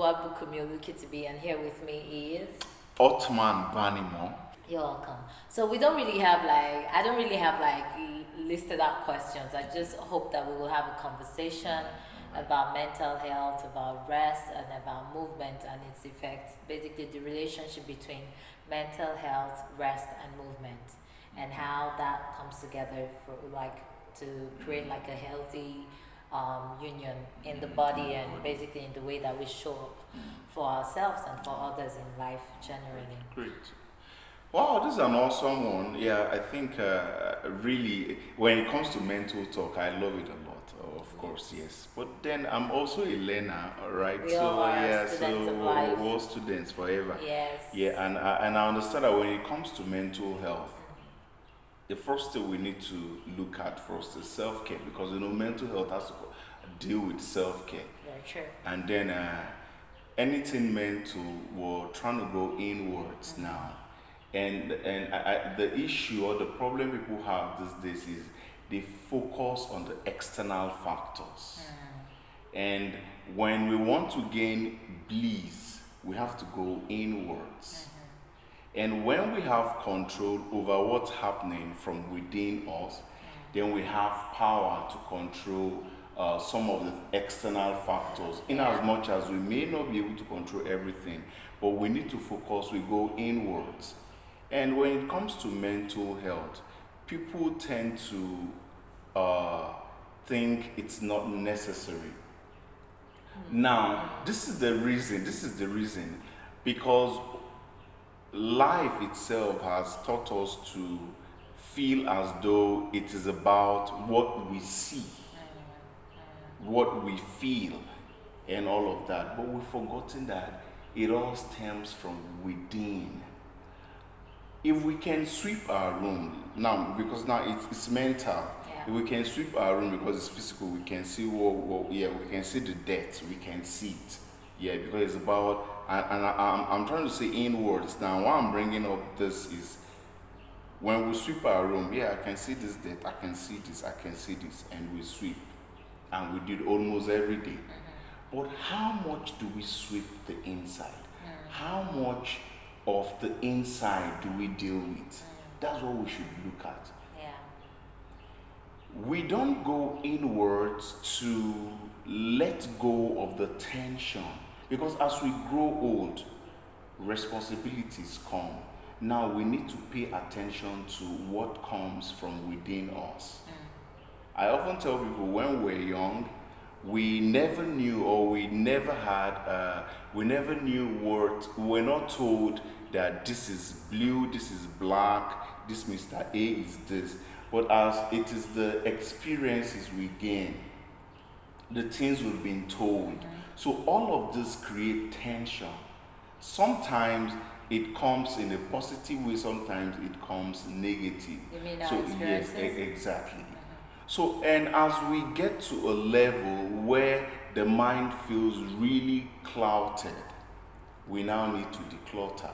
Oluwabukunmi Olukitibi, and here with me is Othman Banimoh. You're welcome. So I don't really have listed out questions. I just hope that we will have a conversation about mental health, about rest, and about movement and its effects. Basically, the relationship between mental health, rest, and movement, and how that comes together for to create like a healthy union in the body and basically in the way that we show up for ourselves and for others in life generally. Great. Wow, this is an awesome one. Yeah, I think really, when it comes to mental talk, I love it a lot, of course, yes. But then I'm also a learner, all right? We all are yeah, students so of life. we're all students forever. Yes. Yeah, and I understand that when it comes to mental health, the first thing we need to look at first is self-care, because mental health has to deal with self-care. Very true. And then anything mental, we're trying to go inwards now. And the issue or the problem people have these days is they focus on the external factors. And when we want to gain bliss, we have to go inwards. And when we have control over what's happening from within us, then we have power to control some of the external factors. In as much as we may not be able to control everything, but we need to focus, we go inwards. And when it comes to mental health, people tend to think it's not necessary. Now, this is the reason, because life itself has taught us to feel as though it is about what we see, what we feel, and all of that. But we've forgotten that it all stems from within. If we can sweep our room now, because now it's mental. If we can sweep our room because it's physical, we can see we can see the dirt, we can see it. Yeah, because it's about, and I'm trying to say inwards. Now, why I'm bringing up this is, when we sweep our room, I can see this dirt, I can see this, and we sweep. And we do it almost every day. But how much do we sweep the inside? How much of the inside do we deal with? That's what we should look at. We don't go inwards to let go of the tension, because as we grow old, responsibilities come. Now we need to pay attention to what comes from within us. I often tell people, when we're young, we never knew, or we never knew what, we were not told that this is blue, this is black, this Mr. A is this. But as it is the experiences we gain, the things we've been told. So all of this create tension. Sometimes it comes in a positive way, sometimes it comes negative. You mean our experiences? Yes, exactly. So, and as we get to a level where the mind feels really clouded, we now need to declutter.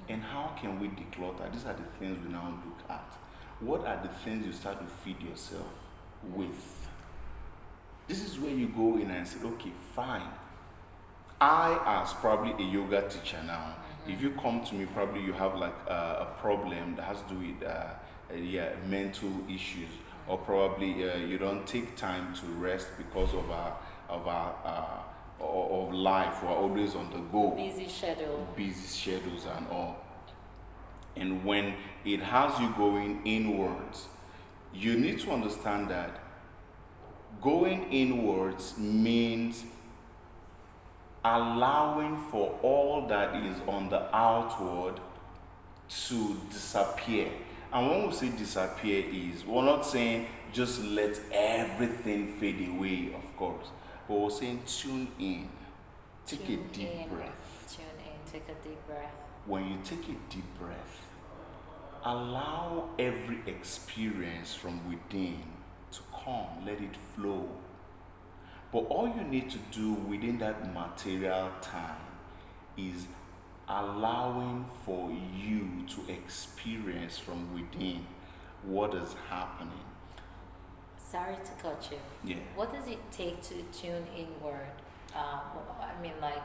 And how can we declutter? These are the things we now look at. What are the things you start to feed yourself with? This is where you go in and say, okay, fine. I, as probably a yoga teacher now, if you come to me, probably you have like a problem that has to do with mental issues, or probably you don't take time to rest because of life. We're always on the go. Busy schedules and all. And when it has you going inwards, you need to understand that going inwards means allowing for all that is on the outward to disappear. And when we say disappear, we're not saying just let everything fade away, of course, but we're saying tune in. Take a deep breath. Tune in, take a deep breath. When you take a deep breath, allow every experience from within to come, let it flow. But all you need to do within that material time is allowing for you to experience from within what is happening. Sorry to cut you. Yeah. What does it take to tune inward? I mean, like,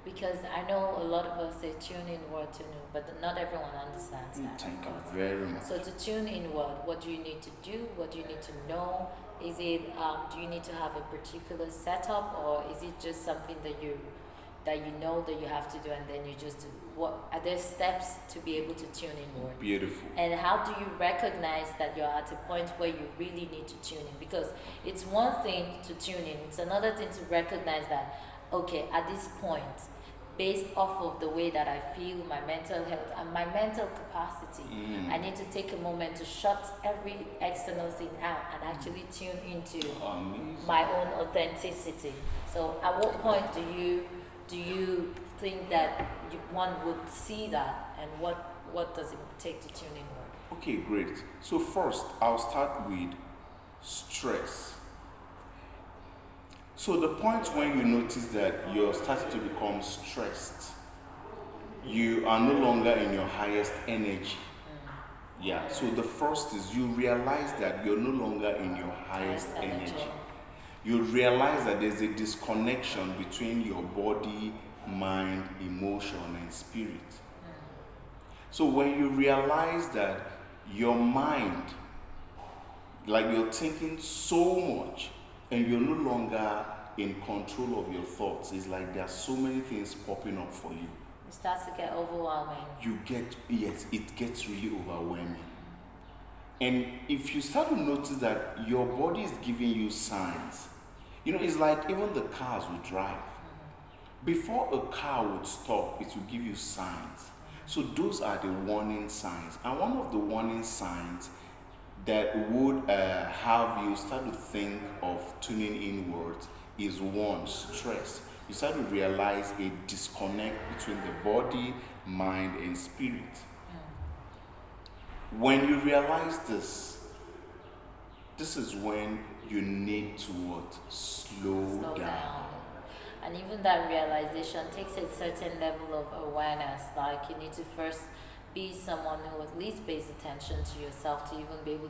because I know a lot of us say tune inward to know, but not everyone understands that. Thank you very much. So to tune inward, what do you need to do? What do you need to know? Is it do you need to have a particular setup, or is it just something that you know that you have to do, and then you just do? What are there steps to be able to tune inward? Beautiful. And how do you recognize that you're at a point where you really need to tune in? Because it's one thing to tune in; it's another thing to recognize that, okay, at this point, based off of the way that I feel, my mental health, and my mental capacity, I need to take a moment to shut every external thing out and actually tune into my own authenticity. So at what point do you think that one would see that, and what does it take to tune in? Okay, great. So first, I'll start with stress. So the point when you notice that you're starting to become stressed, you are no longer in your highest energy. Yeah, so the first is you realize that you're no longer in your highest energy. You realize that there's a disconnection between your body, mind, emotion, and spirit. So when you realize that your mind, like you're thinking so much, and you're no longer in control of your thoughts, it's like there are so many things popping up for you. It starts to get overwhelming. Yes, it gets really overwhelming. And if you start to notice that your body is giving you signs, it's like even the cars we drive. Before a car would stop, it will give you signs. So those are the warning signs. And one of the warning signs that would have you start to think of tuning inwards is one, stress. You start to realize a disconnect between the body, mind, and spirit. When you realize this is when you need to slow down. And even that realization takes a certain level of awareness. Like you need to first be someone who at least pays attention to yourself to even be able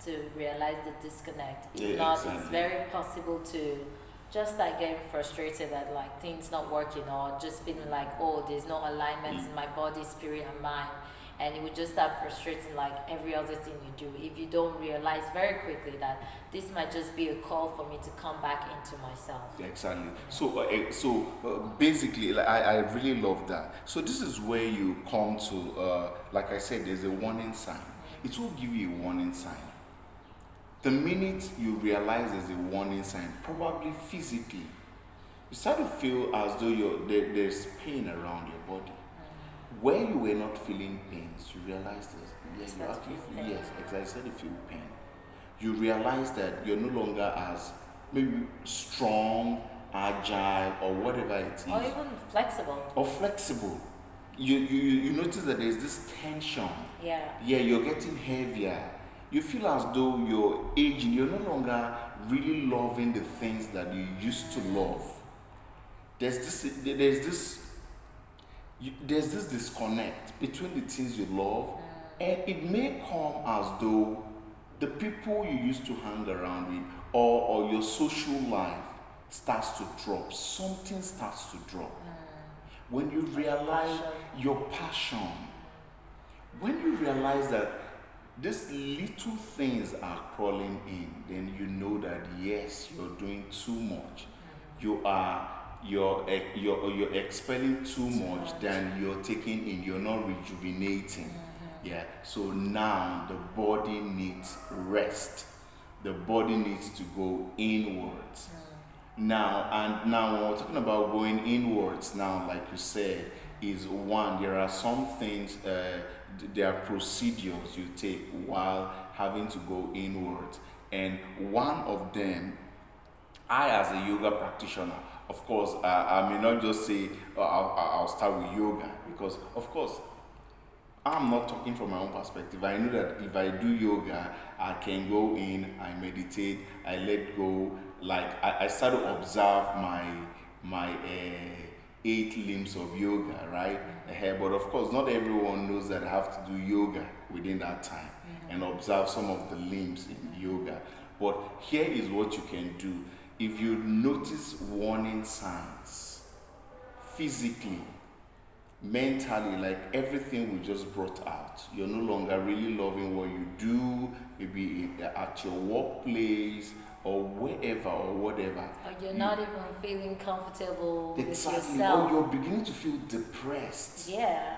to realize the disconnect. If not, exactly. It's very possible to just like getting frustrated at like things not working, or just feeling like, oh, there's no alignment in my body, spirit, and mind. And it would just start frustrating like every other thing you do if you don't realize very quickly that this might just be a call for me to come back into myself. Exactly. So basically, like, I really love that. So this is where you come to, like I said, there's a warning sign. It will give you a warning sign. The minute you realize there's a warning sign, probably physically, you start to feel as though there's pain around your body. Where you were not feeling pains, you realize this. Yes, you actually feel, yes, exactly. You start to feel pain. You realize that you're no longer as maybe strong, agile, or whatever it is. Or even flexible. You notice that there's this tension. Yeah. Yeah, you're getting heavier. You feel as though you're aging. You're no longer really loving the things that you used to love. There's this disconnect between the things you love, and it may come as though the people you used to hang around with or your social life starts to drop. Something starts to drop. When you realize your passion, when you realize that these little things are crawling in, then you know that yes, you're doing too much. You're expelling too much than you're taking in. You're not rejuvenating. Yeah. So now the body needs rest. The body needs to go inwards. Now when we're talking about going inwards now, like you said, is one, there are some things, there are procedures you take while having to go inwards. And one of them, I as a yoga practitioner, of course, I may not just say, I'll start with yoga, because of course, I'm not talking from my own perspective. I know that if I do yoga, I can go in, I meditate, I let go. Like I start to observe my 8 limbs of yoga, right? But of course, not everyone knows that I have to do yoga within that time and observe some of the limbs in yoga. But here is what you can do. if you notice warning signs physically, mentally, like everything we just brought out, you're no longer really loving what you do, maybe at your workplace or wherever or whatever. Or you're not even feeling comfortable with Exactly. Or yourself. you're beginning to feel depressed. Yeah,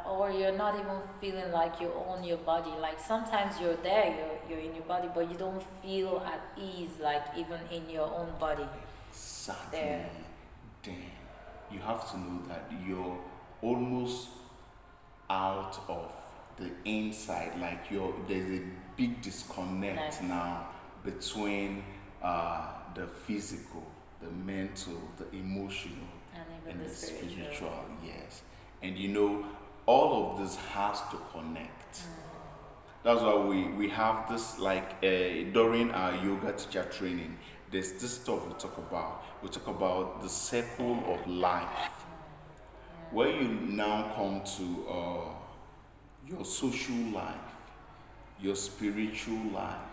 or you're not even feeling like you own your body. Like sometimes you're there, you're in your body, but you don't feel at ease, like even in your own body. Exactly. There. Then you have to know that you're almost out of the inside. Like there's a big disconnect Nice. now between the physical, the mental, the emotional, And even and the the spiritual. spiritual. Yes, and all of this has to connect. That's why we have this, like during our yoga teacher training, there's this stuff we talk about. We talk about the circle of life, where you now come to your social life, your spiritual life.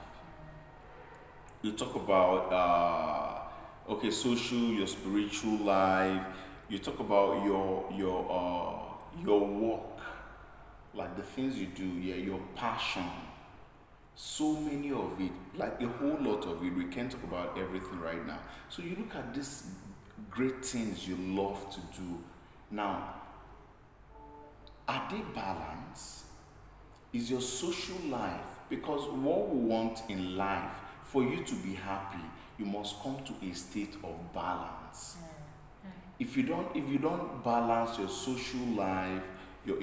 You talk about social, your spiritual life. You talk about your work, like the things you do, yeah, your passion. So many of it, like a whole lot of it. We can't talk about everything right now. So you look at these great things you love to do. Now, are they balanced? Is your social life, because what we want in life, for you to be happy, you must come to a state of balance. If you don't balance your social life, your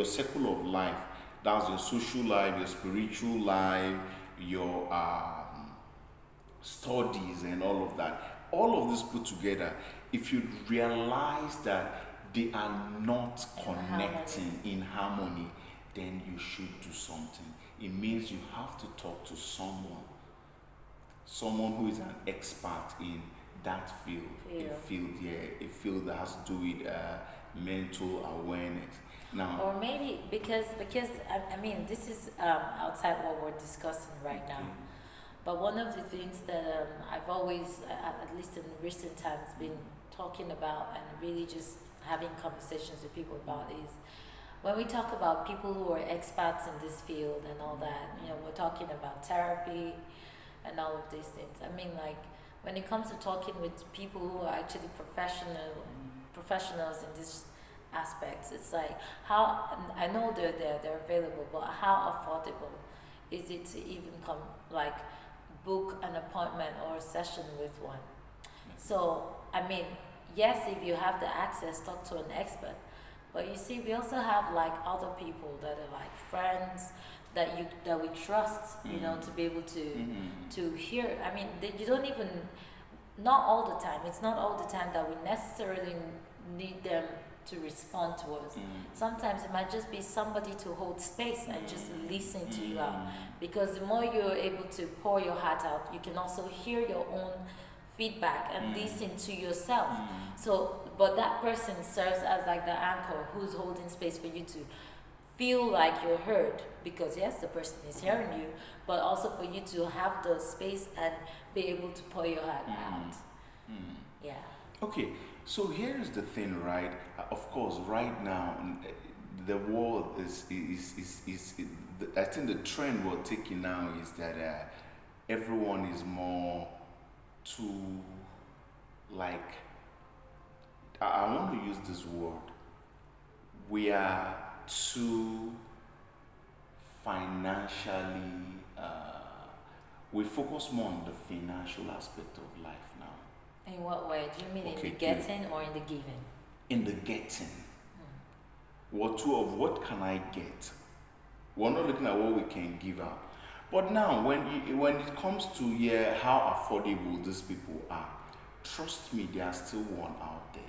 circle of life, that's your social life, your spiritual life, your studies and all of that, all of this put together, if you realize that they are not connecting in harmony, then you should do something. It means you have to talk to someone who is an expert in that field. A field that has to do with mental awareness. Now, Or maybe because I mean this is outside what we're discussing right now. But one of the things that I've always, at least in recent times, been talking about and really just having conversations with people about is when we talk about people who are experts in this field and all that, we're talking about therapy and all of these things. I mean, like, when it comes to talking with people who are actually professionals in these aspects, it's like, how, I know they're available, but how affordable is it to even book an appointment or a session with one? So, I mean, yes, if you have the access, talk to an expert. But you see, we also have like other people that are like friends that we trust, to be able to hear. I mean, you don't even, not all the time. It's not all the time that we necessarily need them to respond to us. Sometimes it might just be somebody to hold space and just listen to you out. Because the more you're able to pour your heart out, you can also hear your own feedback and listen to yourself. So, but that person serves as like the anchor who's holding space for you to feel like you're heard, because yes, the person is hearing you, but also for you to have the space and be able to pour your heart out. Yeah. okay, so here is the thing, right? Of course, right now, the world is I think the trend we're taking now is that everyone is more to, like, I want to use this word. We are too financially, we focus more on the financial aspect of life now. In what way? Do you mean in Okay, the getting or in the giving? In the getting. What can I get? We're not looking at what we can give out. But now, when it comes to how affordable these people are, trust me, there are still one out there.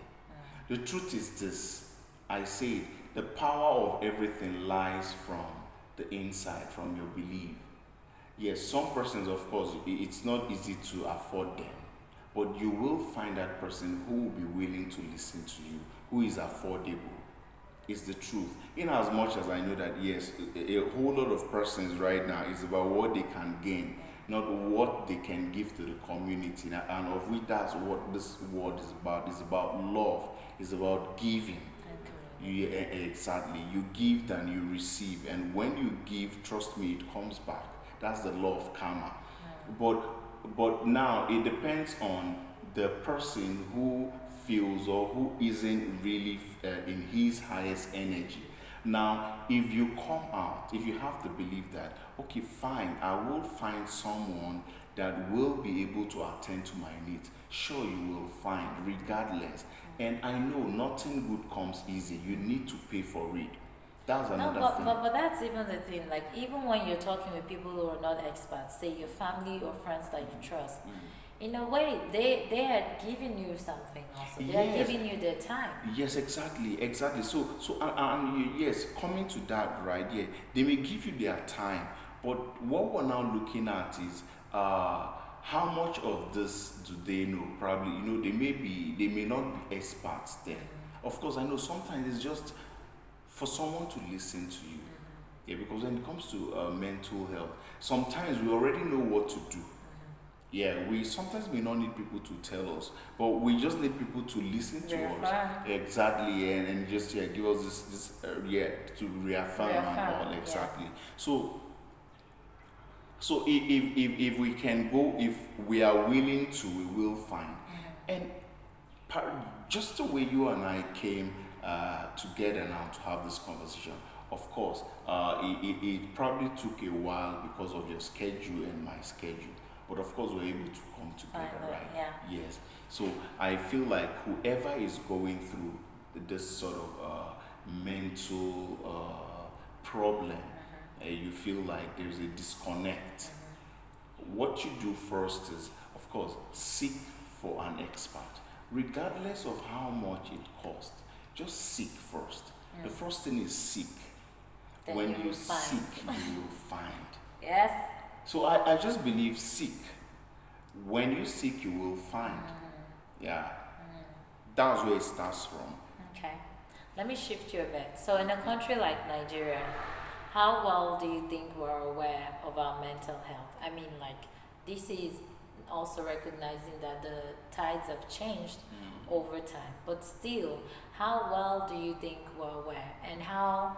The truth is this. I say the power of everything lies from the inside, from your belief. Yes, some persons, of course, it's not easy to afford them, but you will find that person who will be willing to listen to you, who is affordable. It's the truth. In as much as I know that yes, a whole lot of persons right now is about what they can gain, not what they can give to the community. And of which that's what this word is about. It's about love. It's about giving. Exactly. You give than you receive, and when you give, trust me, it comes back. That's the law of karma. But now it depends on the person who feels or who isn't really in his highest energy. Now, if you come out, if you have to believe that, okay, fine, I will find someone that will be able to attend to my needs. Sure, you will find, regardless. And I know nothing good comes easy. You need to pay for it. That's No, another thing. but that's even the thing. Like, even when you're talking with people who are not experts, say your family or friends that you trust, in a way, they are giving you something also. They are Yes. giving you their time. Yes, exactly. Yes, coming to that, right? Yeah, they may give you their time, but what we're now looking at is how much of this do they know? Probably, they may not be experts then. Of course, I know sometimes it's just for someone to listen to you. Yeah, because when it comes to mental health, sometimes we already know what to do. Yeah, we sometimes may not need people to tell us, but we just need people to listen to us. Reaffirm. Exactly, and just give us this to reaffirm and all. Yeah. Exactly. So if we can go, if we are willing to, we will find. And just the way you and I came together now to have this conversation, of course, it probably took a while because of your schedule and my schedule. But of course, we're able to come together, Finally, right? yeah. Yes. So I feel like whoever is going through this sort of mental problem, you feel like there's a disconnect. What you do first is, of course, seek for an expert, regardless of how much it costs. Just seek first. The first thing is seek. Then When you you will find. seek, you will find. Yes. So I just believe seek. When you seek, you will find. Yeah. That's where it starts from. Okay. Let me shift you a bit. So, in a country like Nigeria, how well do you think we're aware of our mental health? I mean, like, this is also recognizing that the tides have changed over time, but still, how well do you think we're aware, and how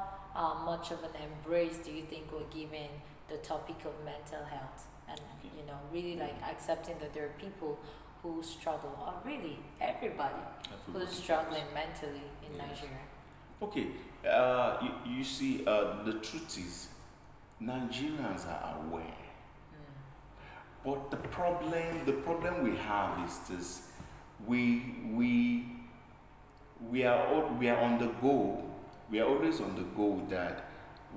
much of an embrace do you think we're giving the topic of mental health, and really like accepting that there are people who struggle, or really everybody who's struggling mentally in Nigeria? Okay. You see, the truth is, Nigerians are aware. But the problem we have is this: we are on the go. We are always on the go. That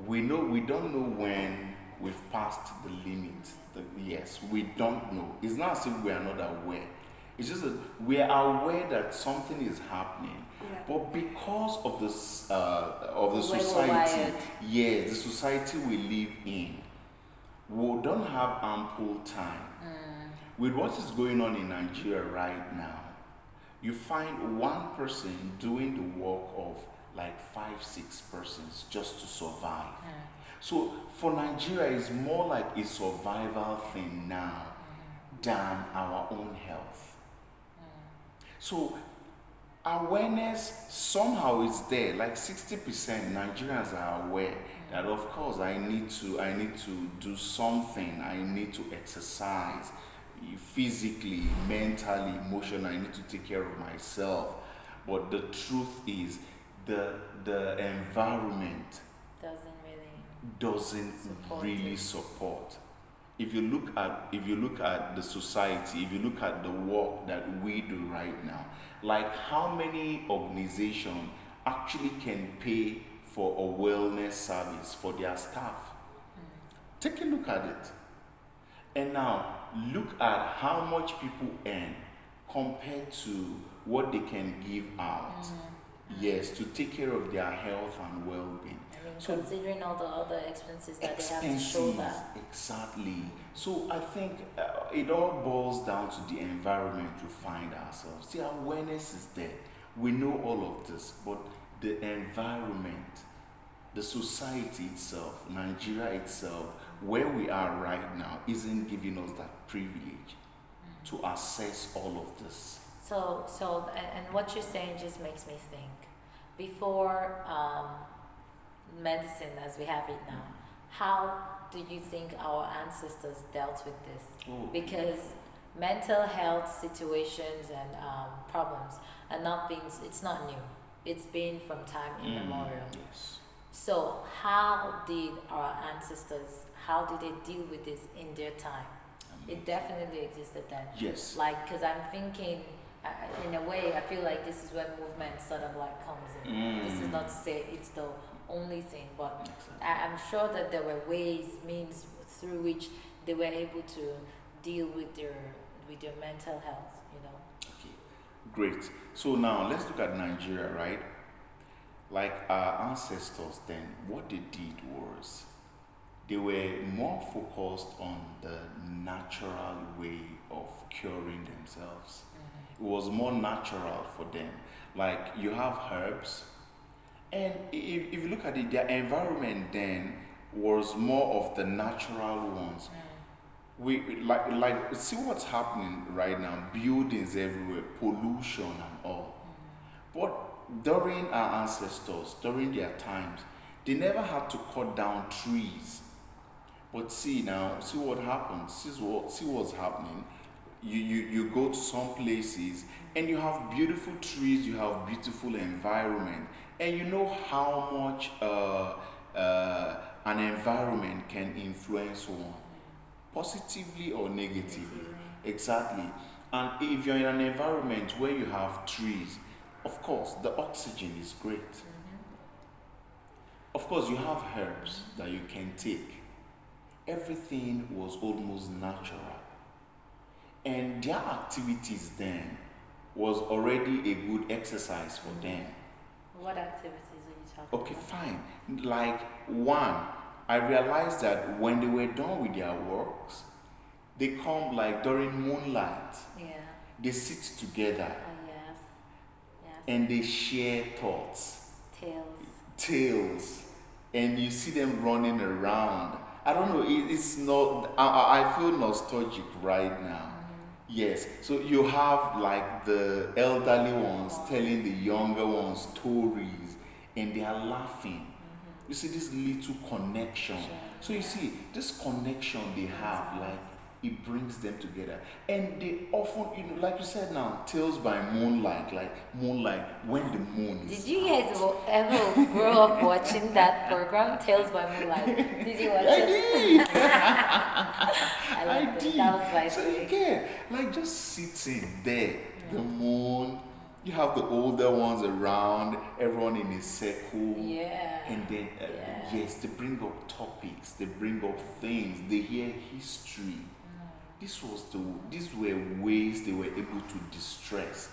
we don't know when we've passed the limit. Yes, we don't know. It's not as if we are not aware. It's just that we are aware that something is happening, but because of the society, yes, the society we live in, we don't have ample time. With what is going on in Nigeria right now, you find one person doing the work of like 5-6 persons just to survive. So for Nigeria, it's more like a survival thing now than our own health. So awareness somehow is there. Like 60% Nigerians are aware that, of course, I need to do something. I need to exercise physically, mentally, emotionally. I need to take care of myself. But the truth is, the environment doesn't really support. If you look at the society, if you look at the work that we do right now, like how many organizations actually can pay for a wellness service for their staff? Take a look at it. And now look at how much people earn compared to what they can give out. Yes, to take care of their health and well-being. So, considering all the other expenses that they have to show that. Exactly. So I think it all boils down to the environment we find ourselves. The awareness is there. We know all of this, but the environment, the society itself, Nigeria itself, where we are right now isn't giving us that privilege to access all of this. And what you're saying just makes me think. Before medicine as we have it now, how do you think our ancestors dealt with this? Oh. Because mental health situations and problems are not things, it's not new. It's been from time immemorial. Yes. So how did our ancestors, how did they deal with this in their time? It definitely existed then. Yes. Like, because I'm thinking, in a way, I feel like this is when movement sort of like comes in. This is not to say it's the only thing, but I'm sure that there were ways, means through which they were able to deal with their mental health, you know. Okay, great. So now let's look at Nigeria, right? Like our ancestors then, what they did was they were more focused on the natural way of curing themselves. It was more natural for them. Like you have herbs, and if you look at it, their environment then was more of the natural ones. We like see what's happening right now, buildings everywhere, pollution and all. But during our ancestors, during their times, they never had to cut down trees. But see now, see what happens, see what's happening. You go to some places and you have beautiful trees, you have beautiful environment, and you know how much an environment can influence one, positively or negatively. Exactly. And if you're in an environment where you have trees, of course, the oxygen is great. Of course, you have herbs that you can take. Everything was almost natural. And their activities then was already a good exercise for them. What activities are you talking Okay, about? fine. Like one, I realized that when they were done with their works, they come like during moonlight. Yeah. They sit together Yes. Yes. and they share thoughts, tales, and you see them running around. I don't know, it's not, I feel nostalgic right now. Yes, so you have like the elderly ones telling the younger ones stories and they are laughing. You see this little connection. So you see, this connection they have, like it brings them together. And they often, like you said now, tales by moonlight, like moonlight when the moon is Did you guys ever grow up watching that program, Tales by Moonlight? Did you watch it? I loved it. did. That was my So you favorite. get like just sitting there, the moon. You have the older ones around, everyone in a circle. Yeah. And then, yes, they bring up topics, they bring up things, they hear history. These were ways they were able to distress.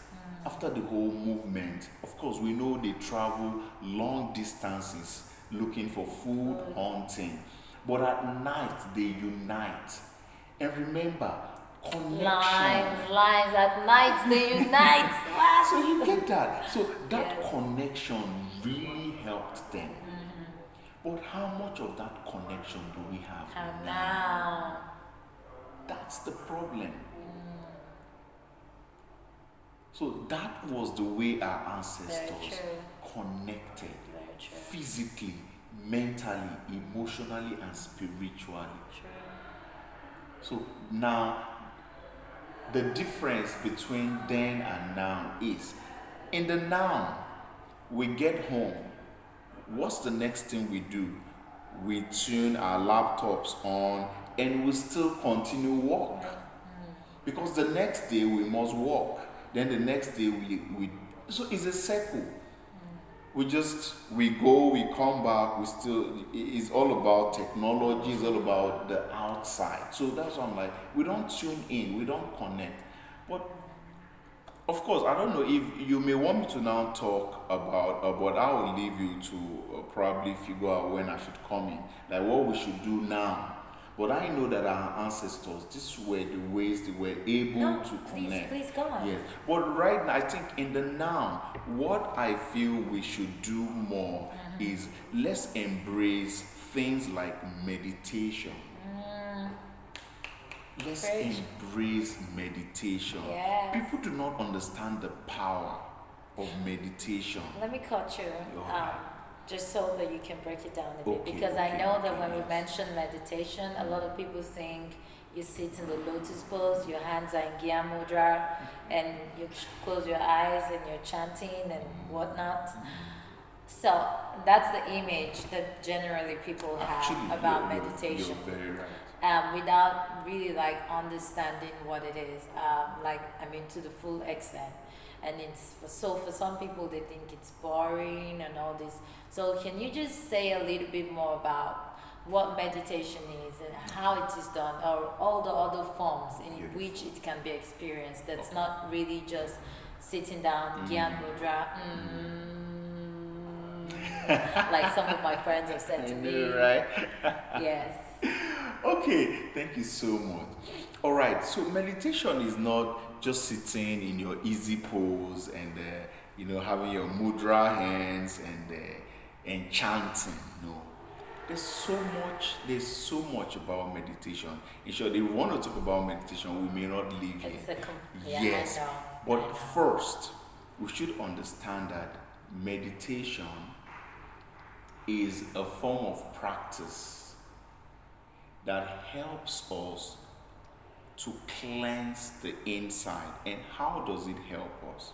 After the whole movement, of course, we know they travel long distances looking for food, hunting. But at night, they unite. And remember, connection. Lines at night they unite. What? So you get that. So that Yes. connection really helped them. But how much of that connection do we have And now. That's the problem. So that was the way our ancestors connected Very true. physically, mentally, emotionally, and spiritually. So now, the difference between then and now is in the now, we get home. What's the next thing we do? We tune our laptops on and we still continue work. Because the next day we must work. Then the next day we so it's a circle. We go, we come back, we still, it's all about technology, it's all about the outside. So that's why I'm like, we don't tune in, we don't connect. But of course, I don't know if you may want me to now talk about, but I will leave you to probably figure out when I should come in, like what we should do now. But I know that our ancestors, these were the ways they were able to connect. Please go on. Yes. But right now, I think in the now, what I feel we should do more is let's embrace things like meditation. let's Preach. embrace meditation. Yes. People do not understand the power of meditation. Let me cut you, Alright. just so that you can break it down a bit. Okay, Because I okay, know that okay, when we yes. mention meditation, a lot of people think you sit in the lotus pose, your hands are in Gyan Mudra, and you close your eyes and you're chanting and whatnot. So that's the image that generally people have Actually, about you're meditation. very right. Without really like understanding what it is, to the full extent. And for some people they think it's boring and all this. So can you just say a little bit more about what meditation is and how it is done, or all the other forms in Beautiful. which it can be experienced? That's not really just sitting down, Gyan Mudra, like some of my friends have said to me. Right? Yes. Okay, thank you so much. All right, so meditation is not just sitting in your easy pose and having your mudra hands and chanting. No, there's so much about meditation. In short, if we want to talk about meditation, we may not leave here. Yes, I know. but first, we should understand that meditation is a form of practice that helps us to cleanse the inside. And how does it help us?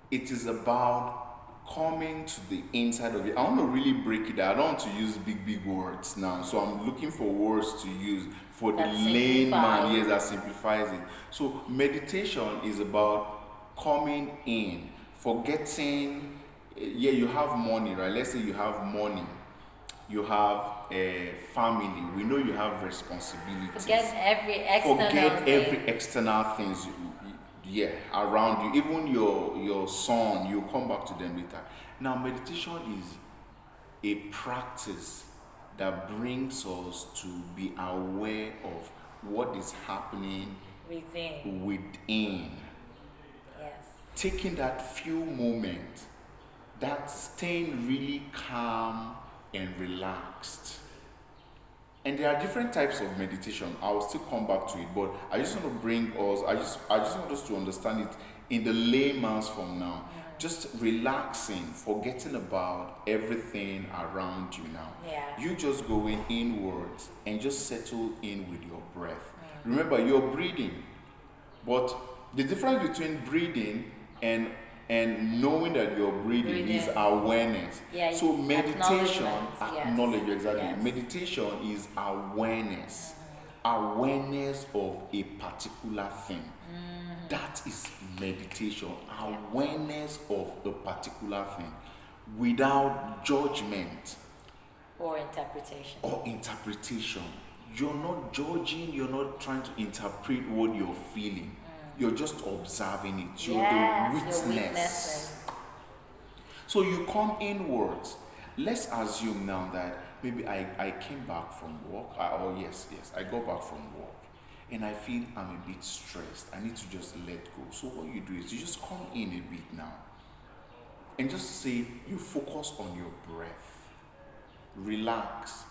It is about coming to the inside of it. I want to really break it down. I don't want to use big words now, so I'm looking for words to use for That the layman. simplifies. Yes, that simplifies it. So meditation is about coming in, forgetting. Yeah, you have money, right? Let's say you have money, you have a family. We know you have responsibilities. Forget every external things. Around you, even your son. You come back to them later. Now, meditation is a practice that brings us to be aware of what is happening within. Yes. Taking that few moments, that staying really calm and relaxed. And there are different types of meditation. I will still come back to it, but I just want to bring us, I just want us to understand it in the layman's form now. Just relaxing, forgetting about everything around you now. Yeah. You just going inwards and just settle in with your breath. Remember, you're breathing, but the difference between breathing and knowing that you're breathing is awareness. Yeah, so meditation, acknowledge, exactly. yes. Meditation is awareness. Awareness of a particular thing. That is meditation. Awareness of a particular thing without judgment or interpretation. You're not judging, you're not trying to interpret what you're feeling. You're just observing it. You're the witness. So you come inwards. Let's assume now that maybe I came back from work. I got back from work. And I feel I'm a bit stressed. I need to just let go. So what you do is you just come in a bit now. And just say you focus on your breath. Relax.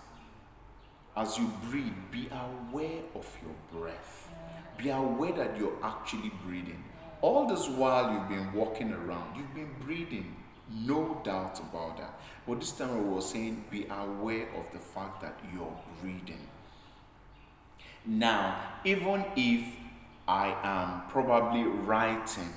As you breathe, be aware of your breath. Be aware that you're actually breathing. All this while you've been walking around, you've been breathing. No doubt about that. But this time I was saying, be aware of the fact that you're breathing. Now, even if I am probably writing,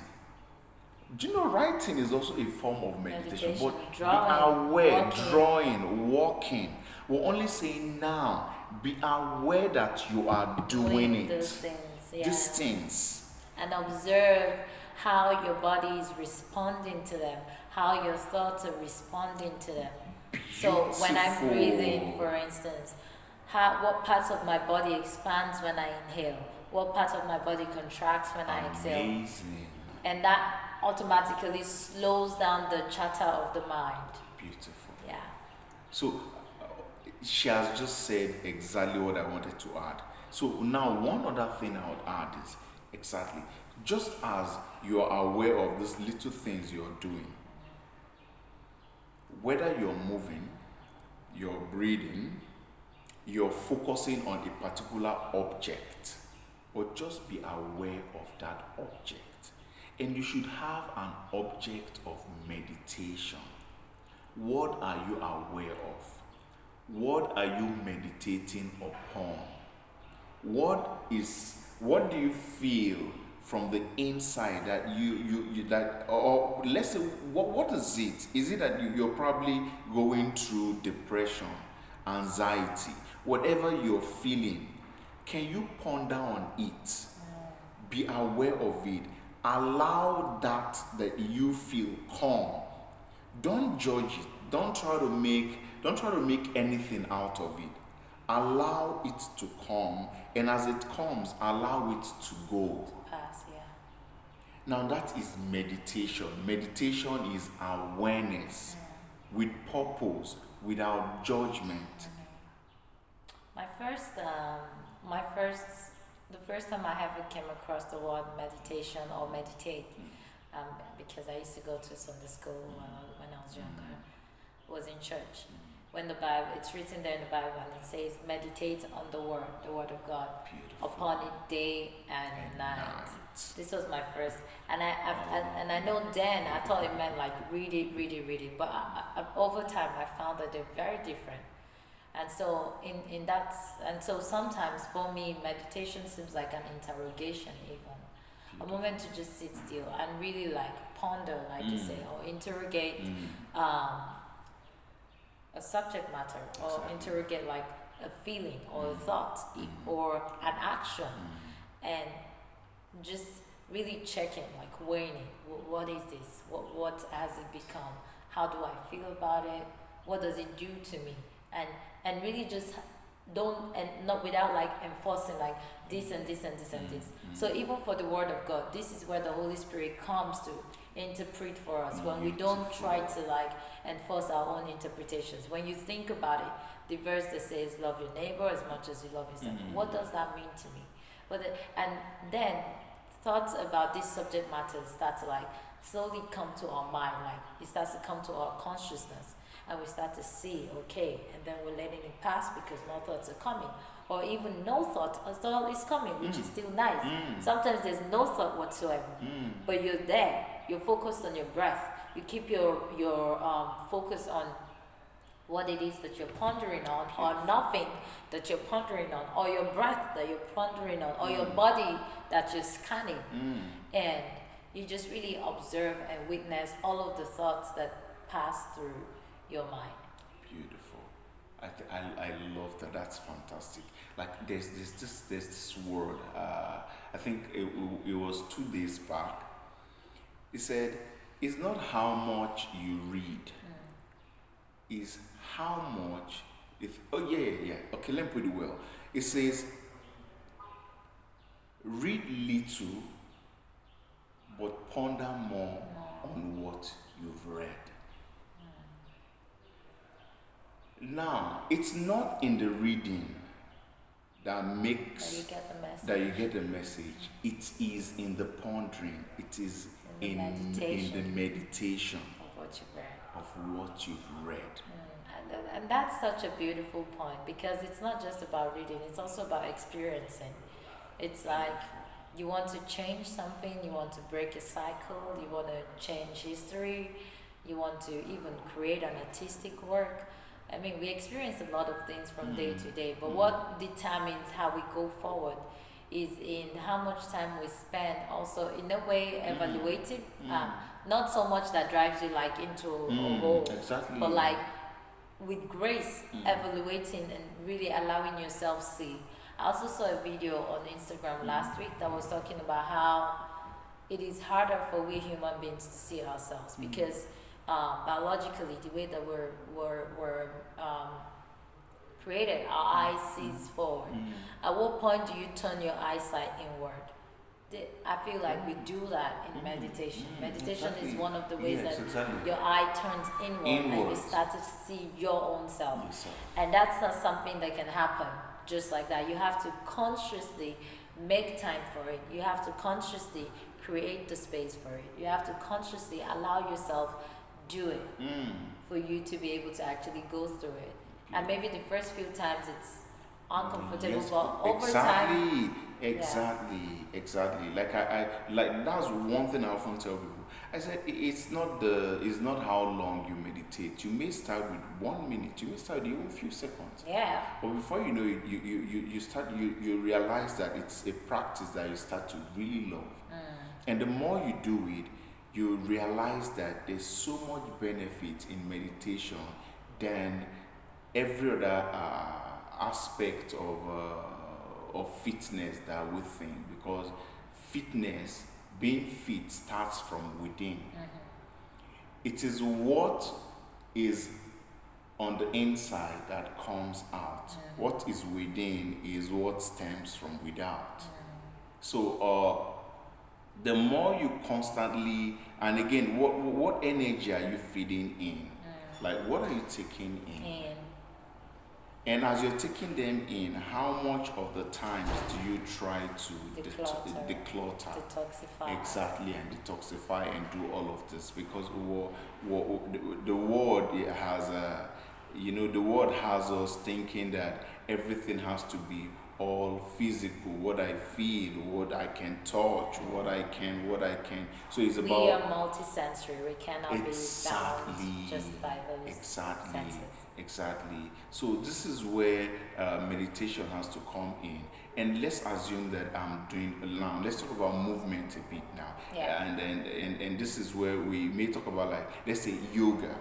do you know writing is also a form of meditation? But be aware, drawing, walking. We're only saying now, be aware that you are doing it. These things. And observe how your body is responding to them, how your thoughts are responding to them. Beautiful. So when I'm breathing, for instance, what parts of my body expands when I inhale? What parts of my body contracts when I exhale? Amazing. And that automatically slows down the chatter of the mind. Beautiful. Yeah. So she has just said exactly what I wanted to add. So now one other thing I would add is exactly, just as you are aware of these little things you're doing, whether you're moving, you're breathing, you're focusing on a particular object, or just be aware of that object. And you should have an object of meditation. What are you aware of? What are you meditating upon? What do you feel from the inside that you that, or let's say, what is it? Is it that you're probably going through depression, anxiety, whatever you're feeling? Can you ponder on it? Be aware of it. Allow that you feel calm. Don't judge it. Don't try to make anything out of it. Allow it to come, and as it comes, allow it to go. Pass, yeah. Now that is meditation. Meditation is awareness with purpose, without judgment. The first time I ever came across the word meditation or meditate, because I used to go to Sunday school when I was younger, was in church. When the Bible, it's written there in the Bible, and it says, meditate on the word of God, Beautiful. upon it day and night. This was my first, and I know then I thought it meant like read it, but over time I found that they're very different. And so so sometimes for me meditation seems like an interrogation, even a moment to just sit still and really like ponder, like you say, or interrogate a subject matter, or interrogate like a feeling or a thought or an action, and just really checking, like weighing it. What is this? What has it become? How do I feel about it? What does it do to me? And really just don't, and not without like enforcing like this and this and this and this. So even for the word of God, this is where the Holy Spirit comes to interpret for us, when we don't try to like enforce our own interpretations. When you think about it, the verse that says love your neighbor as much as you love yourself, what does that mean to me? And then thoughts about this subject matter start to like slowly come to our mind, like it starts to come to our consciousness, and we start to see, okay, and then we're letting it pass because more thoughts are coming, or even no thought at all is coming, which is still nice. Sometimes there's no thought whatsoever, but you're there, you're focused on your breath, you keep your focus on what it is that you're pondering on, or nothing that you're pondering on, or your breath that you're pondering on, or your body that you're scanning, and you just really observe and witness all of the thoughts that pass through your mind. Beautiful. I love that. That's fantastic. Like there's this word. I think it was 2 days back. He said, "It's not how much you read, is how much." Yeah. Okay, let me put it well. It says, "Read little, but ponder more on what you've read." Now, it's not in the reading that makes that you that you get the message. get the message. It is in the pondering. It is in the meditation Of what you read. of what you've read. And that's such a beautiful point, because it's not just about reading, it's also about experiencing. It's like you want to change something, you want to break a cycle, you want to change history, you want to even create an artistic work. I mean, we experience a lot of things from day to day, but what determines how we go forward is in how much time we spend also in a way evaluating, not so much that drives you like into a hole, Exactly. but like with grace, evaluating and really allowing yourself see. I also saw a video on Instagram last week that was talking about how it is harder for we human beings to see ourselves, because biologically, the way that we're created, our eyes sees forward. At what point do you turn your eyesight inward? I feel like we do that in meditation. Meditation is one of the ways that your eye turns inward and you start to see your own self. And that's not something that can happen just like that. You have to consciously make time for it. You have to consciously create the space for it. You have to consciously allow yourself do it for you to be able to actually go through it. And maybe the first few times it's uncomfortable, but over time Exactly. Like that's one thing I often tell people. I said it's not how long you meditate. You may start with 1 minute, you may start with even a few seconds. Yeah. But before you know it, you start you realize that it's a practice that you start to really love. And the more you do it, you realize that there's so much benefit in meditation than every other aspect of fitness that we think, because fitness, being fit, starts from within. It is what is on the inside that comes out. What is within is what stems from without. So the more you constantly, and again, what energy are you feeding in? Like, what are you taking in? And as you're taking them in, how much of the times do you try to declutter? Detoxify. Exactly, and detoxify and do all of this, because the world has the world has us thinking that everything has to be all physical, what I feel, what I can touch, what I can. So it's about, we are multisensory. We cannot be bound just by those senses. Exactly. So this is where meditation has to come in. And let's assume that I'm doing now. Let's talk about movement a bit now. Yeah. And this is where we may talk about, like, let's say yoga.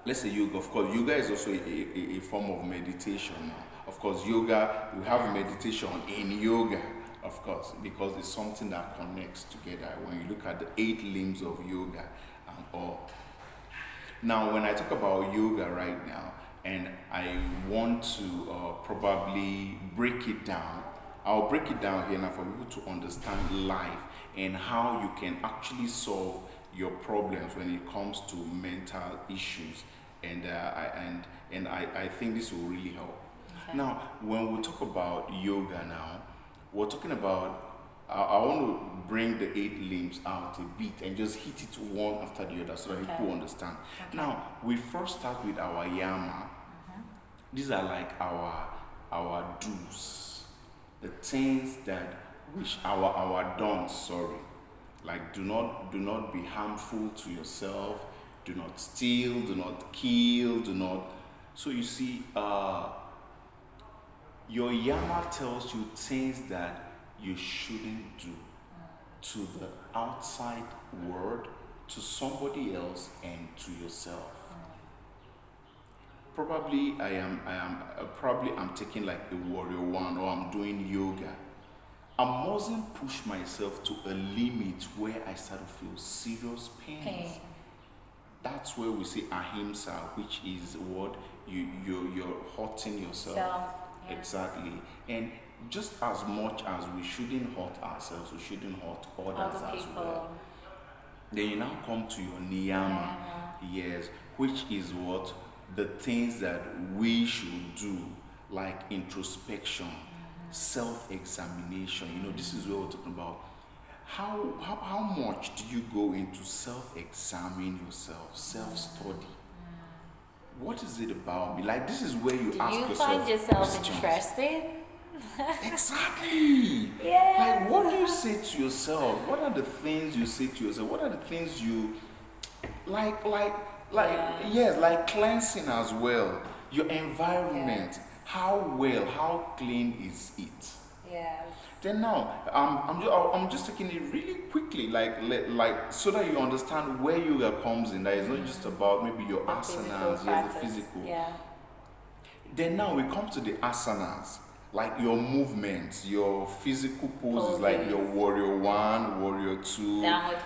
Of course, yoga is also a form of meditation now. Of course, yoga, we have meditation in yoga, of course, because it's something that connects together when you look at the 8 limbs of yoga and all. Now, when I talk about yoga right now, and I want to probably break it down, I'll break it down here now for people to understand life and how you can actually solve your problems when it comes to mental issues, and I think this will really help. Okay. Now, when we talk about yoga now, we're talking about, I want to bring the 8 limbs out a bit and just hit it one after the other so that people understand. Okay. Now, we first start with our yama. These are like our do's, the things that which our don'ts, sorry. Like, do not be harmful to yourself, do not steal, do not kill, do not. So you see, your yama tells you things that you shouldn't do to the outside world, to somebody else, and to yourself. Probably I'm taking like a warrior one, or I'm doing yoga. I mustn't push myself to a limit where I start to feel serious pain. That's where we say ahimsa, which is what you're hurting yourself. Yeah. Exactly. And just as much as we shouldn't hurt ourselves, we shouldn't hurt others as well. Then you now come to your niyama, yes, which is what the things that we should do, like introspection, self-examination. You know, this is what we're talking about. How much do you go into self-examine yourself, self-study? What is it about me? Like, this is where you ask yourself. Do you find yourself interested? Exactly. Yeah. Like, what do you say to yourself? What are the things you say to yourself? What are the things you like cleansing as well. Your environment, how clean is it? Yes. Then now, I'm just taking it really quickly, like so that you understand where yoga comes in. That it's not just about maybe your asanas, the physical. Yeah. Then now we come to the asanas, like your movements, your physical poses, like your warrior 1, warrior 2, downward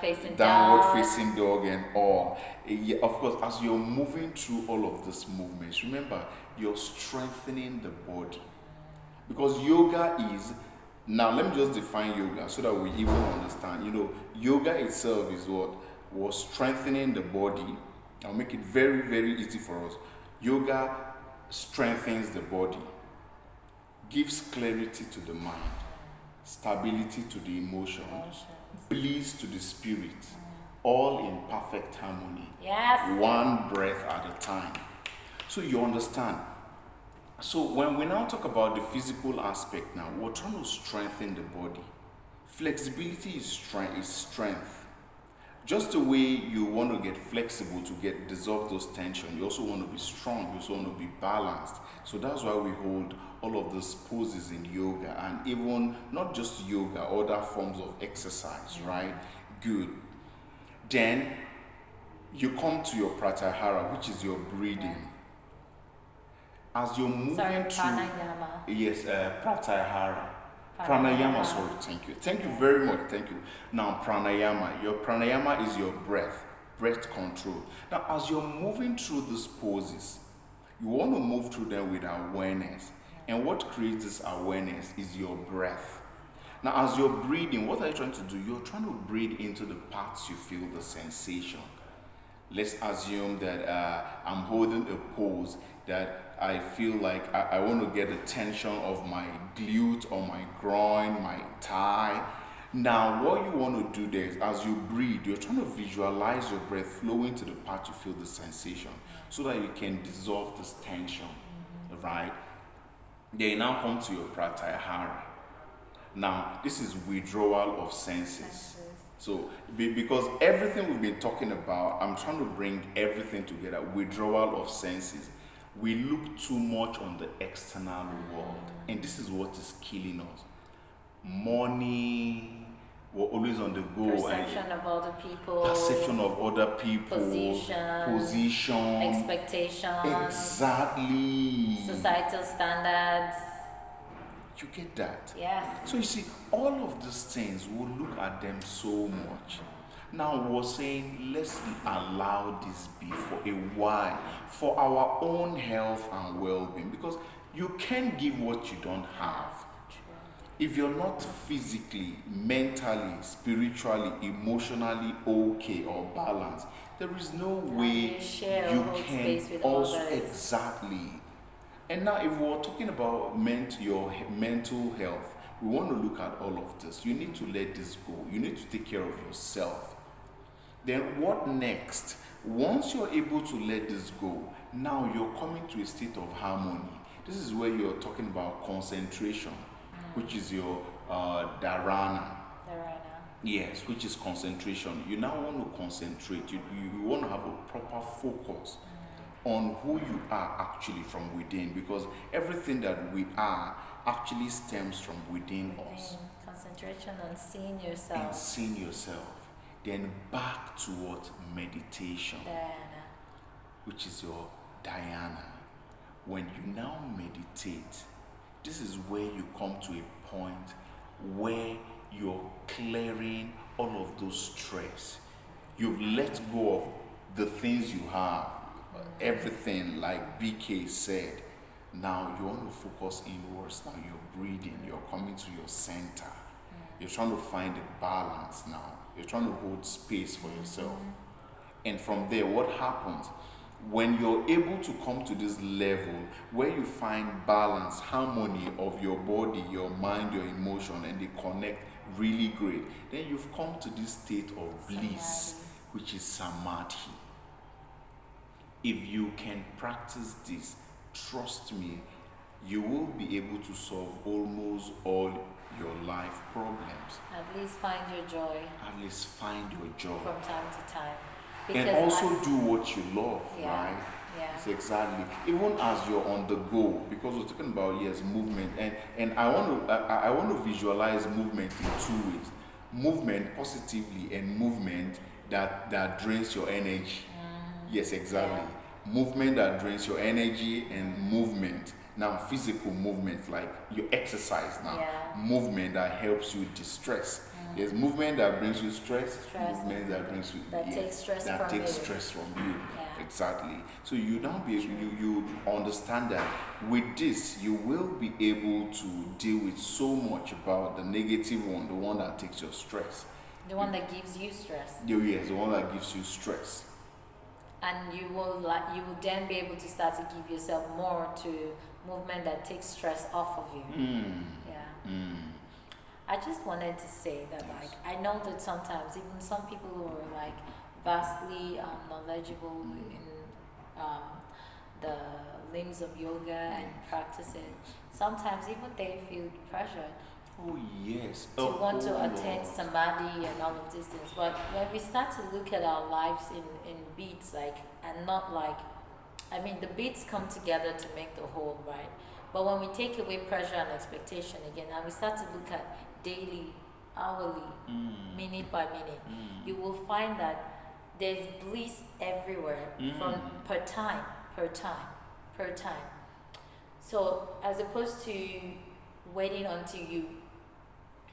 facing dog, and all. Yeah, of course, as you're moving through all of these movements, remember, you're strengthening the body. Because yoga is, now let me just define yoga so that we even understand. You know, yoga itself is what was strengthening the body. I'll make it very, very easy for us. Yoga strengthens the body, gives clarity to the mind, stability to the emotions, bliss to the spirit, all in perfect harmony. Yes. One breath at a time. So you understand, So when we now talk about the physical aspect now, we're trying to strengthen the body. Flexibility is strength. Just the way you want to get flexible to get dissolve those tension, you also want to be strong, you also want to be balanced. So that's why we hold all of those poses in yoga, and even not just yoga, other forms of exercise, right? Good. Then you come to your pratyahara, which is your breathing. As you're moving Sorry, through, pranayama. yes, pratyahara. Pranayama, sorry, thank you. Thank you very much, thank you. Now, pranayama. Your pranayama is your breath control. Now, as you're moving through these poses, you want to move through them with awareness. And what creates this awareness is your breath. Now, as you're breathing, what are you trying to do? You're trying to breathe into the parts you feel the sensation. Let's assume that I'm holding a pose that I feel like I want to get the tension of my glute or my groin, my thigh. Now, what you want to do there is as you breathe, you're trying to visualize your breath flowing to the part you feel the sensation so that you can dissolve this tension, right? Then you now come to your pratyahara. Now, this is withdrawal of senses. So, because everything we've been talking about, I'm trying to bring everything together. Withdrawal of senses. We look too much on the external world, and this is what is killing us. Money, we're always on the go. Perception of other people. Perception of other people. Position. Expectations. Exactly. Societal standards. You get that? Yes. So you see, all of these things, we'll look at them so much. Now we're saying, let's allow this be for a while, for our own health and well-being, because you can't give what you don't have. If you're not physically, mentally, spiritually, emotionally okay or balanced, there is no way you can also exactly. And now, if we're talking about your mental health, we want to look at all of this. You need to let this go. You need to take care of yourself. Then what next? Once you're able to let this go, now you're coming to a state of harmony. This is where you're talking about concentration, which is your dharana. Yes, which is concentration. You now want to concentrate. You want to have a proper focus on who you are actually from within, because everything that we are actually stems from within us. Concentration on seeing yourself. And seeing yourself. Then back towards meditation, which is your dhyana. When you now meditate, this is where you come to a point where you're clearing all of those stress. You've let go of the things you have, everything like BK said. Now you want to focus inwards. Now you're breathing, you're coming to your center. You're trying to find a balance now. You're trying to hold space for yourself. And from there, what happens? When you're able to come to this level where you find balance, harmony of your body, your mind, your emotion, and they connect really great, then you've come to this state of bliss, which is samadhi. If you can practice this, trust me, you will be able to solve almost all your life problems. At least find your joy. At least find your joy. From time to time. And also do what you love, right? Yeah. Yes, exactly. Even as you're on the go, because we're talking about movement, and I want to visualize movement in two ways: movement positively and movement that drains your energy. Yes, exactly. Yeah. Movement that drains your energy and movement. Now, physical movement like you exercise now. Yeah. Movement that helps you distress. There's movement that brings you stress. Movement that brings you takes stress from you. Yeah. Exactly. So you now be able, you understand that with this you will be able to deal with so much about the negative one, the one that takes your stress. The one that gives you stress. Yes, the one that gives you stress. And you will then be able to start to give yourself more to movement that takes stress off of you. I just wanted to say that, like, I know that sometimes even some people who are like vastly knowledgeable in the limbs of yoga and practice it, sometimes even they feel pressured Oh yes. to want to attain Lord. samadhi and all of these things. But when we start to look at our lives in beats, like, and not like, I mean, the beats come together to make the whole, right? But when we take away pressure and expectation again, and we start to look at daily, hourly, minute by minute, you will find that there's bliss everywhere from per time, per time, per time. So as opposed to waiting until you,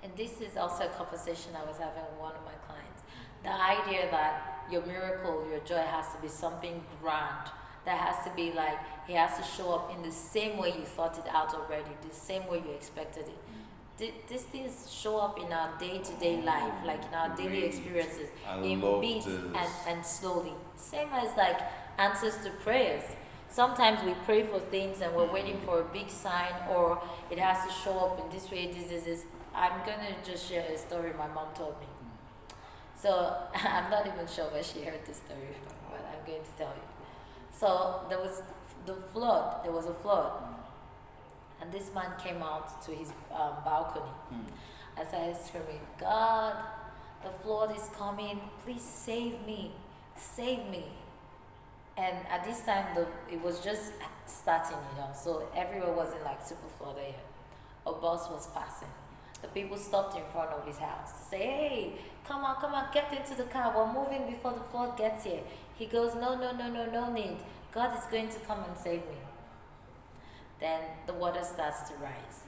and this is also a conversation I was having with one of my clients, the idea that your miracle, your joy has to be something grand, that has to be like, it has to show up in the same way you thought it out already, the same way you expected it. These things show up in our day-to-day life, like in our daily Great. experiences, I in love beats this. and slowly. Same as like answers to prayers. Sometimes we pray for things and we're waiting for a big sign, or it has to show up in this way, this. I'm gonna just share a story my mom told me. So I'm not even sure where she heard this story from, but I'm going to tell you. So there was a flood, and this man came out to his balcony and started screaming, "God, the flood is coming, please save me, save me." And at this time, it was just starting, so everywhere wasn't like super flooded yet. A bus was passing. The people stopped in front of his house to say, "Hey, come on, get into the car. We're moving before the flood gets here." He goes, "No need. God is going to come and save me." Then the water starts to rise.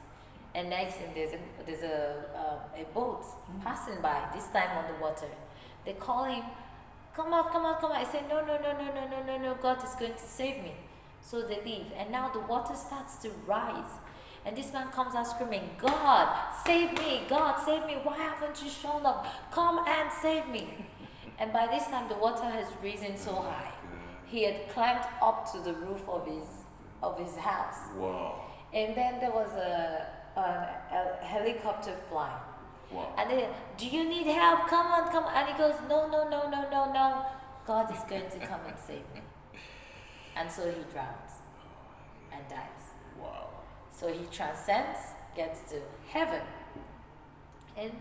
And next thing, there's a boat passing by, this time on the water. They call him, come on. I say, no, God is going to save me. So they leave. And now the water starts to rise. And this man comes out screaming, "God, save me! God, save me! Why haven't you shown up? Come and save me!" And by this time, the water has risen so high. He had climbed up to the roof of his house. Wow. And then there was a helicopter flying. Wow. And then, "Do you need help? Come on. And he goes, no. God is going to come and save me." And so he drowns and dies. Wow. So he transcends, gets to heaven, and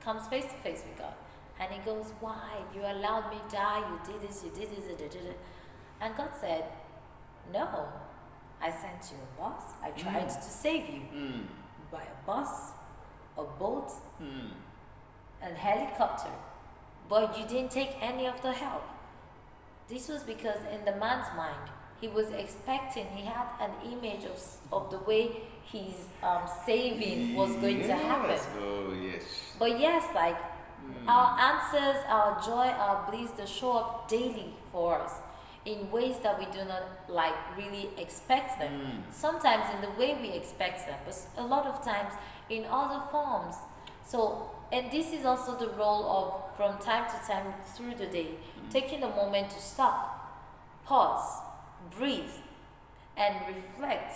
comes face to face with God. And he goes, "Why? You allowed me to die, you did this. And God said, "No, I sent you a bus. I tried to save you by a bus, a boat, and helicopter. But you didn't take any of the help." This was because in the man's mind, he was expecting, he had an image of the way his saving was going to happen. Oh, yes. But yes, like our answers, our joy, our bliss, they show up daily for us in ways that we do not like really expect them. Sometimes in the way we expect them, but a lot of times in other forms. So, and this is also the role of, from time to time through the day, taking a moment to stop, pause, breathe, and reflect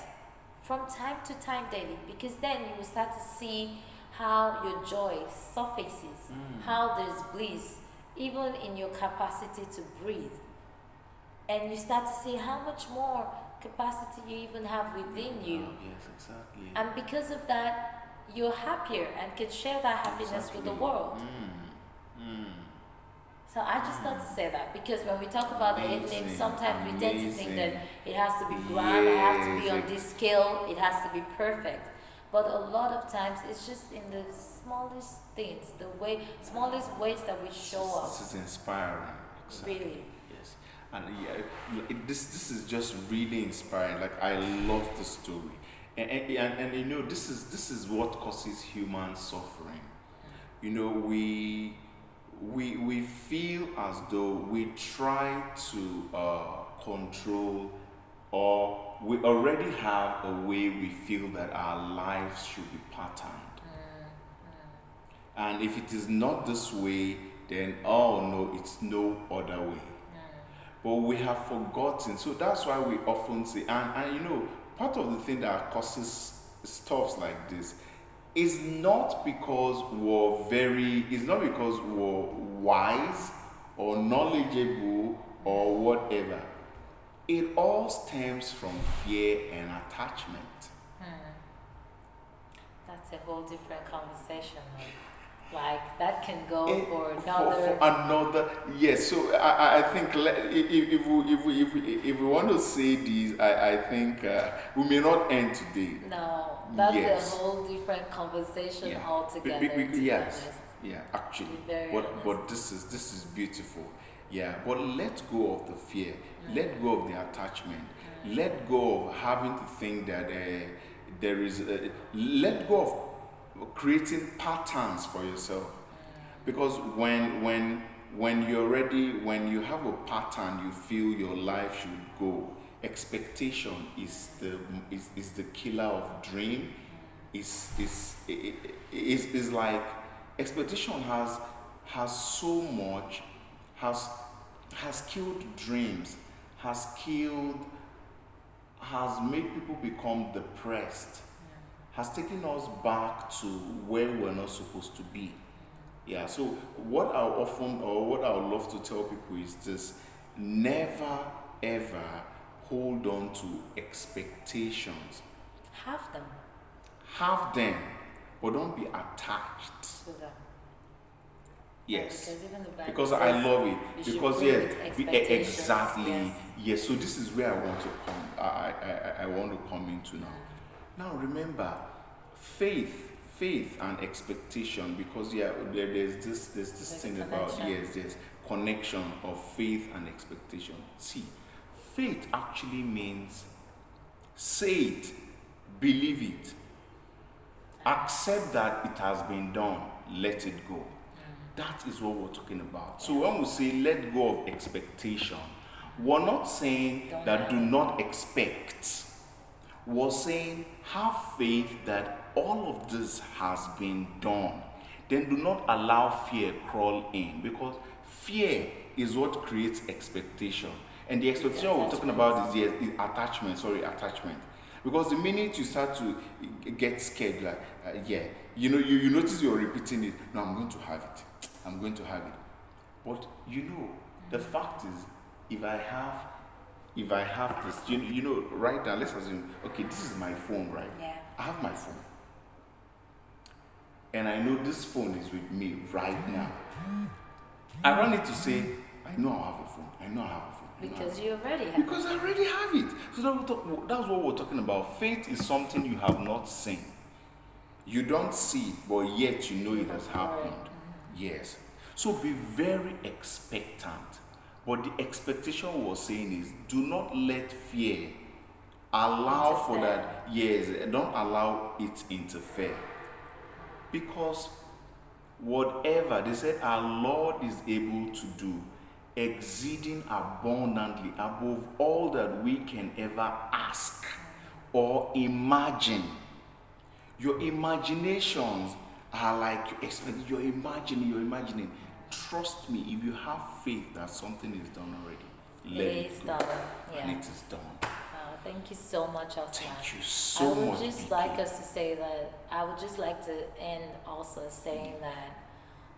from time to time daily, because then you will start to see how your joy surfaces, how there's bliss, even in your capacity to breathe. And you start to see how much more capacity you even have within you. Yes, exactly. And because of that, you're happier and can share that happiness with the world. So I just thought to say that, because when we talk about the eight names, sometimes we tend to think that it has to be grand, it has to be on this scale, it has to be perfect. But a lot of times it's just in the smallest things, smallest ways that we show up. This is inspiring. Exactly. Really. Yes. And this is just really inspiring. Like, I love the story. And you know, this is what causes human suffering. You know, we feel as though we try to control, or we already have a way we feel that our lives should be patterned. And if it is not this way, then oh no, it's no other way. But we have forgotten. So that's why we often say, and you know, part of the thing that causes stuffs like this is not because we're wise or knowledgeable or whatever. It all stems from fear and attachment. That's a whole different conversation. Like that can go Eh, for for another. another, yes. So I think if we want to say this, I think we may not end today. No, that's Yes. a whole different conversation Yeah. altogether. To be Yes. honest. Yeah. To Actually, be very but honest. this is beautiful. Yeah. But let go of the fear. Let go of the attachment. Let go of having to think that there is. Let go of creating patterns for yourself. Because when you're ready, when you have a pattern you feel your life should go, expectation is the killer of dream. Is like expectation has so much, has has killed dreams, has made people become depressed, has taken us back to where we're not supposed to be. Yeah, so what I often, or what I would love to tell people is this: never ever hold on to expectations. Have them. Have them, but don't be attached. To them. Yes. Because even the Bible Because says I love it. you should Because live yes, with exactly. expectations. Yes. So this is where I want to come. I want to come into now. Now remember, faith and expectation. Because there's this thing about there's connection of faith and expectation. See, faith actually means say it, believe it, accept that it has been done, let it go. That is what we're talking about. So when we say let go of expectation, we're not saying that do not expect. We're saying have faith that all of this has been done. Then do not allow fear crawl in, because fear is what creates expectation. And the expectation we're talking about is attachment. Because the minute you start to get scared, like, you notice you're repeating it. No, I'm going to have it. I'm going to have it. But the fact is, if I have this, right now, let's assume, okay, this is my phone, right? Yeah. I have my phone. And I know this phone is with me right now. I don't need to say, I know I have a phone. I know I have a phone. Because you already have Because I already have it. So that's what we're talking about. Faith is something you have not seen. You don't see it, but yet you know it has happened. Yes. So be very expectant. But the expectation we're saying is do not let fear allow for that. Yes, don't allow it interfere. Because whatever they said our Lord is able to do, exceeding abundantly above all that we can ever ask or imagine. Your imaginations are like you're imagining. Trust me, if you have faith that something is done already, let it go. done. Yeah. And it is done. Thank you so much, Othman. Thank you so much. I would just like us to say that, I would just like to end also saying that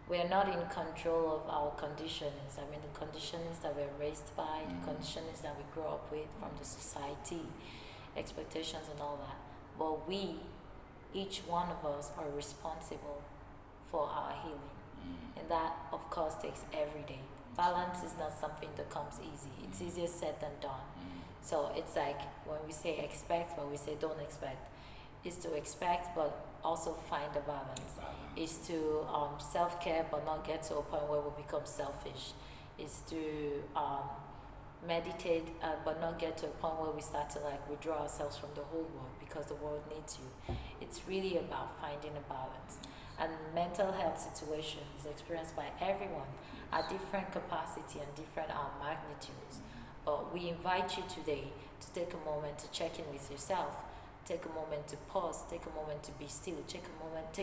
we're not in control of our conditions. I mean, the conditions that we're raised by, the conditions that we grow up with from the society, expectations and all that. But we, each one of us, are responsible for our healing. And that, of course, takes every day. Balance is not something that comes easy. It's easier said than done. So it's like when we say expect, when we say don't expect, is to expect but also find a balance. Is to self-care but not get to a point where we become selfish. Is to meditate but not get to a point where we start to like withdraw ourselves from the whole world because the world needs you. It's really about finding a balance. And mental health situation is experienced by everyone at different capacity and different magnitudes. But we invite you today to take a moment to check in with yourself, take a moment to pause, take a moment to be still, take a moment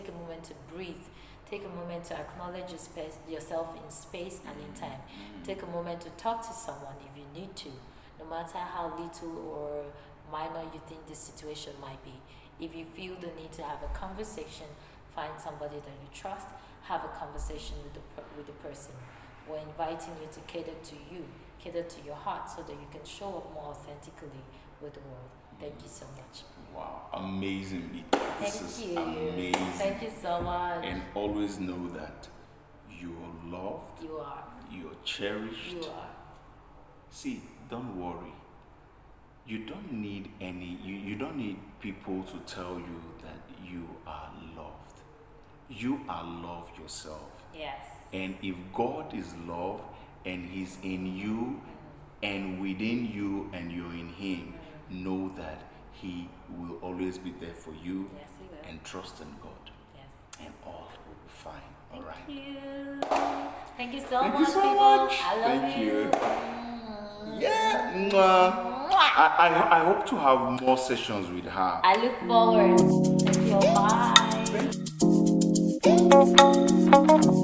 to breathe, take a moment to acknowledge yourself in space and in time. Take a moment to talk to someone if you need to, no matter how little or minor you think the situation might be. If you feel the need to have a conversation, find somebody that you trust, have a conversation with the person. we're inviting you to cater to your heart, so that you can show up more authentically with the world. Thank you so much. Wow, amazing. This is Thank you. amazing. Thank you so much. And always know that you're loved, You are. you're cherished. You are. See, don't worry. You don't need you don't need people to tell you that you are loved. You are loved yourself. Yes. And if God is love and He's in you and within you and you're in Him, know that He will always be there for you. Yes, He will. And trust in God. Yes. And all will be fine. All right. Thank you. Thank you so Thank much, you so people. much. I love Thank you. you. Yeah. I hope to have more sessions with her. I look forward. Thank you. Bye.